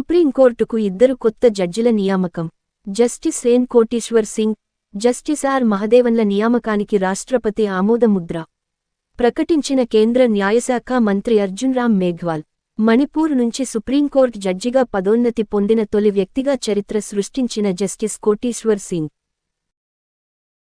సుప్రీంకోర్టుకు ఇద్దరు కొత్త జడ్జిల నియామకం. Justice N Koteswar Singh, justice R మహదేవన్ల నియామకానికి రాష్ట్రపతి ఆమోదముద్ర ప్రకటించిన కేంద్ర న్యాయశాఖ మంత్రి అర్జున్ రామ్ మేఘ్వాల్. మణిపూర్ నుంచి సుప్రీంకోర్టు జడ్జిగా పదోన్నతి పొందిన తొలి వ్యక్తిగా చరిత్ర సృష్టించిన జస్టిస్ కోటీశ్వర్ సింగ్.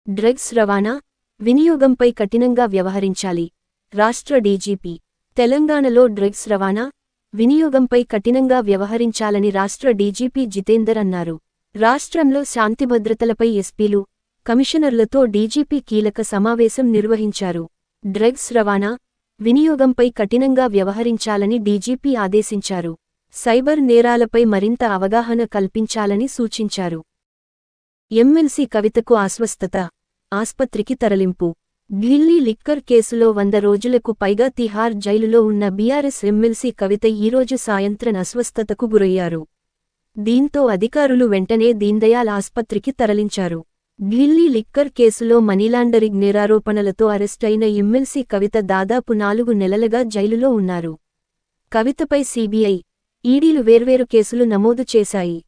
డ్రగ్స్ రవాణా, వినియోగంపై కఠినంగా వ్యవహరించాలి. రాష్ట్ర డీజీపీ. తెలంగాణలో డ్రగ్స్ రవాణా, వినియోగంపై కఠినంగా వ్యవహరించాలని రాష్ట్ర డీజీపీ జితేందర్ అన్నారు. రాష్ట్రంలో శాంతిభద్రతలపై ఎస్పీలు, కమిషనర్లతో డీజీపీ కీలక సమావేశం నిర్వహించారు. డ్రగ్స్ రవాణా, వినియోగంపై కఠినంగా వ్యవహరించాలని డీజీపీ ఆదేశించారు. సైబర్ నేరాలపై మరింత అవగాహన కల్పించాలని సూచించారు. ఎమ్మెల్సీ కవితకు అస్వస్థత, ఆస్పత్రికి తరలింపు. ఢిల్లీ లిక్కర్ కేసులో 100 రోజులకు పైగా తిహార్ జైలులో ఉన్న బీఆర్ఎస్ ఎమ్మెల్సీ కవిత ఈరోజు సాయంత్రం అస్వస్థతకు గురయ్యారు. దీంతో అధికారులు వెంటనే దీన్దయాల్ ఆస్పత్రికి తరలించారు. ఢిల్లీ లిక్కర్ కేసులో మనీలాండరింగ్ నేరారోపణలతో అరెస్టైన ఎమ్మెల్సీ కవిత దాదాపు 4 నెలలుగా జైలులో ఉన్నారు. కవితపై సీబీఐ, ఈడీలు వేర్వేరు కేసులు నమోదు చేశాయి.